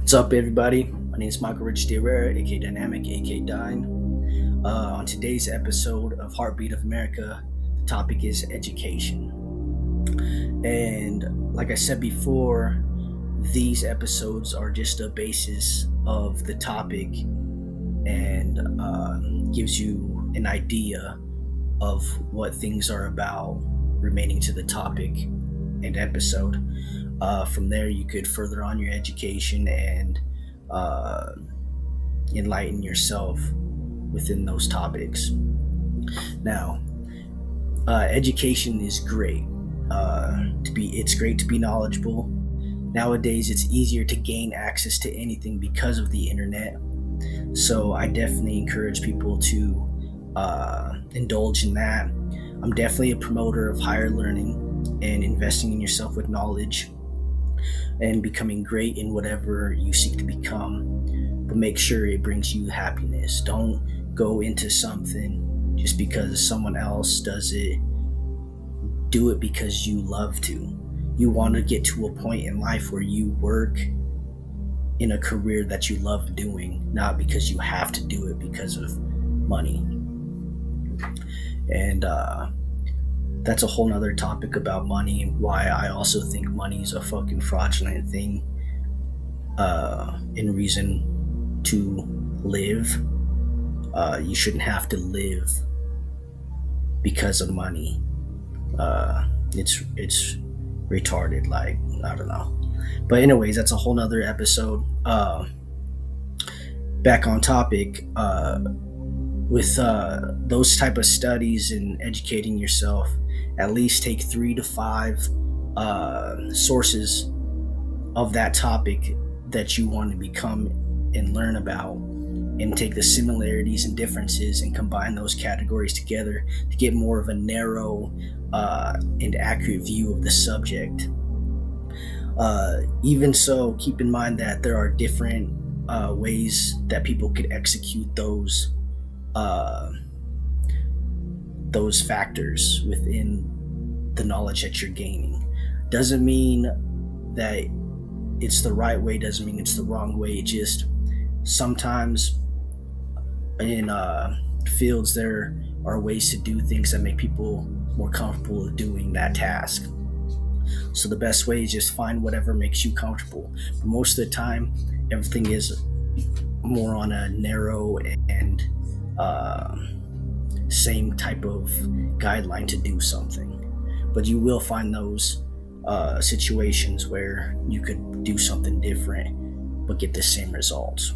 What's up, everybody? My name is Michael Rich Herrera, aka Dynamic, aka Dine. On today's episode of Heartbeat of America, the topic is education. And like I said before, these episodes are just a basis of the topic and gives you an idea of what things are about remaining to the topic and episode. From there, you could further on your education and enlighten yourself within those topics. Now, education is great. It's great to be knowledgeable. Nowadays, it's easier to gain access to anything because of the internet. So I definitely encourage people to indulge in that. I'm definitely a promoter of higher learning and investing in yourself with knowledge and becoming great in whatever you seek to become, but make sure it brings you happiness. Don't go into something just because someone else does it. Do it because you love to. You want to get to a point in life where you work in a career that you love doing, not because you have to do it because of money. And that's a whole nother topic about money and why I also think money is a fucking fraudulent thing and reason to live. You shouldn't have to live because of money. It's retarded, like, I don't know. But anyways, that's a whole nother episode. Back on topic, with those type of studies and educating yourself, at least take 3 to 5 sources of that topic that you want to become and learn about, and take the similarities and differences and combine those categories together to get more of a narrow and accurate view of the subject. Even so, keep in mind that there are different ways that people could execute those factors within the knowledge that you're gaining. Doesn't mean that it's the right way, doesn't mean it's the wrong way. It just sometimes in fields there are ways to do things that make people more comfortable with doing that task. So the best way is just find whatever makes you comfortable. But most of the time, everything is more on a narrow and same type of guideline to do something. But you will find those situations where you could do something different but get the same results.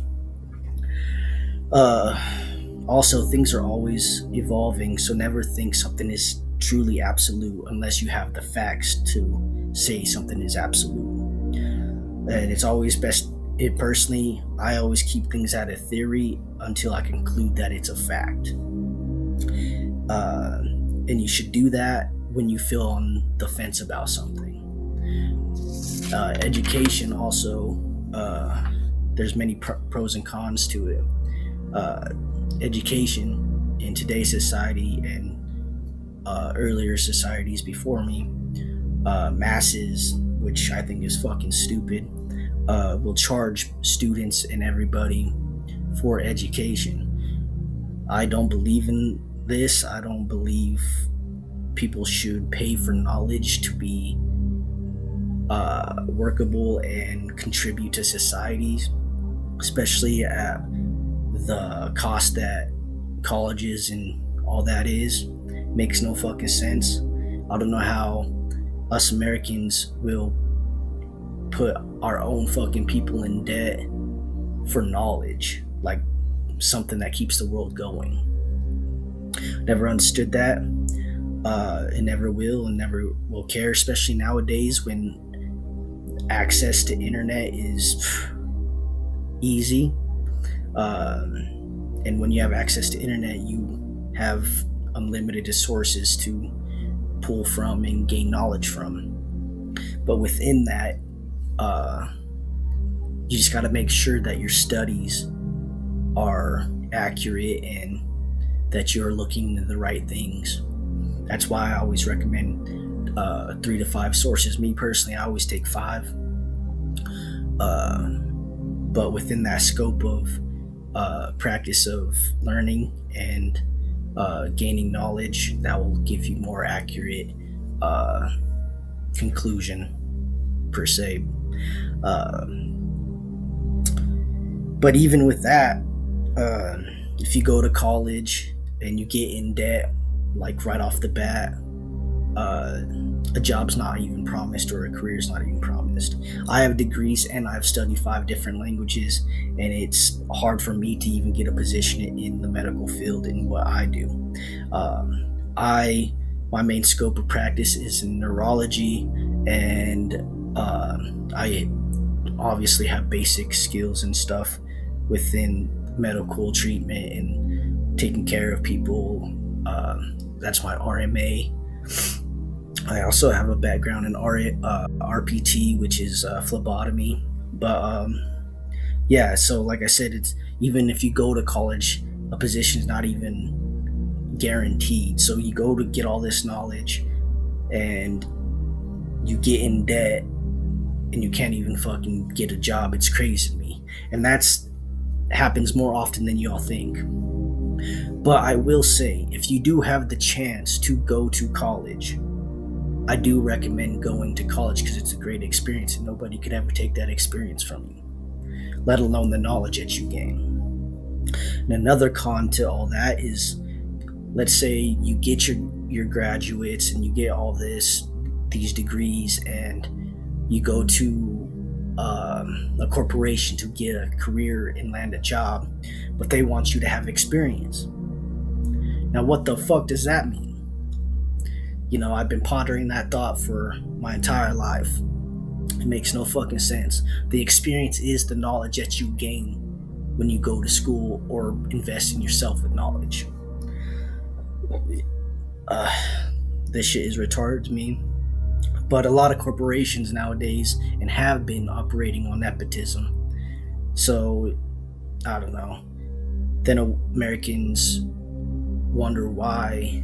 Also, things are always evolving, so never think something is truly absolute unless you have the facts to say something is absolute. And it's always best, I always keep things at a theory until I conclude that it's a fact. And you should do that when you feel on the fence about something. Education also, there's many pros and cons to it. Education in today's society and earlier societies before me, masses, which I think is fucking stupid, will charge students and everybody for education. I don't believe in this. I don't believe people should pay for knowledge to be workable and contribute to societies, especially at the cost that colleges and all that is. Makes no fucking sense. I don't know how us Americans will put our own fucking people in debt for knowledge, like something that keeps the world going. Never understood that, and never will, and never will care, especially nowadays when access to internet is easy. And when you have access to internet, you have unlimited sources to pull from and gain knowledge from. But within that, you just got to make sure that your studies are accurate and that you're looking at the right things. That's why I always recommend 3 to 5 sources. Me personally, I always take 5. but within that scope of practice of learning and gaining knowledge, that will give you more accurate conclusion per se. But even with that, if you go to college and you get in debt, like right off the bat, a job's not even promised, or a career's not even promised. I have degrees and I've studied 5 different languages, and it's hard for me to even get a position in the medical field in what I do. My main scope of practice is in neurology, and I obviously have basic skills and stuff within medical treatment and taking care of people. That's my RMA. I also have a background in RPT, which is phlebotomy. But yeah, so like I said, it's even if you go to college, a position is not even guaranteed. So you go to get all this knowledge and you get in debt and you can't even fucking get a job. It's crazy to me. And that's happens more often than y'all think. But I will say, if you do have the chance to go to college, I do recommend going to college, because it's a great experience and nobody could ever take that experience from you, let alone the knowledge that you gain. And another con to all that is, let's say you get your graduates and you get all these degrees, and you go to a corporation to get a career and land a job, but they want you to have experience. Now, what the fuck does that mean? You know, I've been pondering that thought for my entire life. It makes no fucking sense. The experience is the knowledge that you gain when you go to school or invest in yourself with knowledge. This shit is retarded to me. But a lot of corporations nowadays and have been operating on nepotism. So, I don't know. Then Americans wonder why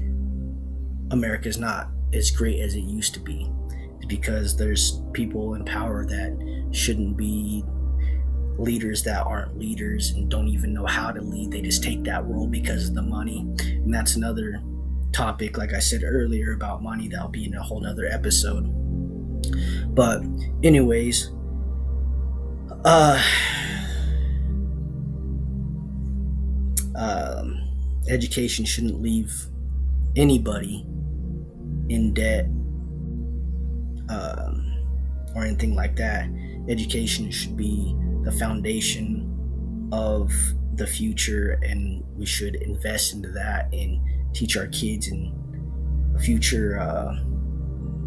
America's not as great as it used to be. It's because there's people in power that shouldn't be leaders, that aren't leaders and don't even know how to lead. They just take that role because of the money. And that's another topic, like I said earlier, about money. That'll be in a whole nother episode. But anyways, education shouldn't leave anybody in debt or anything like that. Education should be the foundation of the future, and we should invest into that and teach our kids and future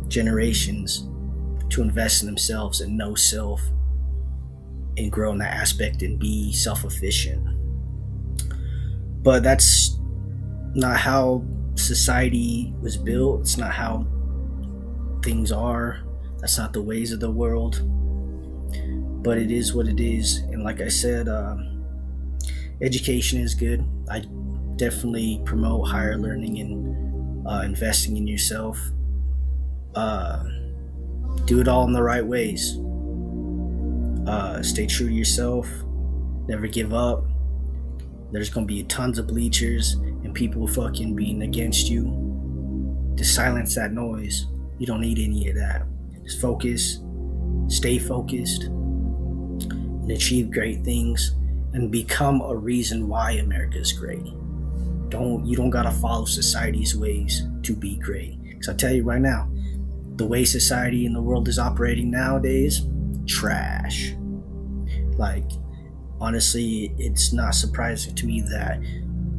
generations to invest in themselves and know self and grow in that aspect and be self-efficient. But that's not how society was built. It's not how things are. That's not the ways of the world. But it is what it is. And like I said, education is good. I definitely promote higher learning and investing in yourself. Do it all in the right ways. Stay true to yourself. Never give up. There's gonna be tons of bleachers and people fucking being against you. Just silence that noise. You don't need any of that. Just focus, stay focused, and achieve great things, and become a reason why America is great. You don't gotta follow society's ways to be great. Because I tell you right now, the way society and the world is operating nowadays, trash. Like, honestly, it's not surprising to me that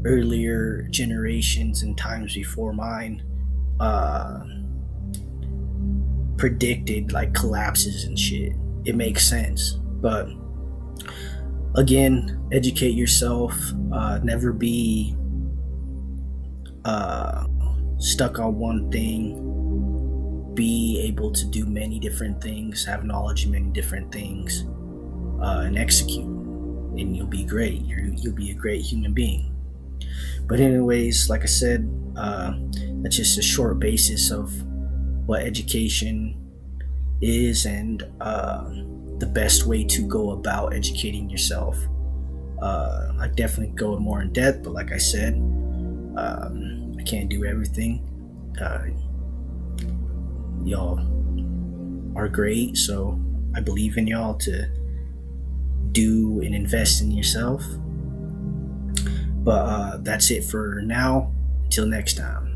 earlier generations and times before mine predicted like collapses and shit. It makes sense. But again, educate yourself. Never be stuck on one thing. Be able to do many different things, have knowledge in many different things, and execute, and you'll be great. You'll be a great human being. But anyways, like I said, that's just a short basis of what education is, and the best way to go about educating yourself. I definitely go more in depth, but like I said, I can't do everything. Y'all are great, so I believe in y'all to do and invest in yourself. But that's it for now. Until next time.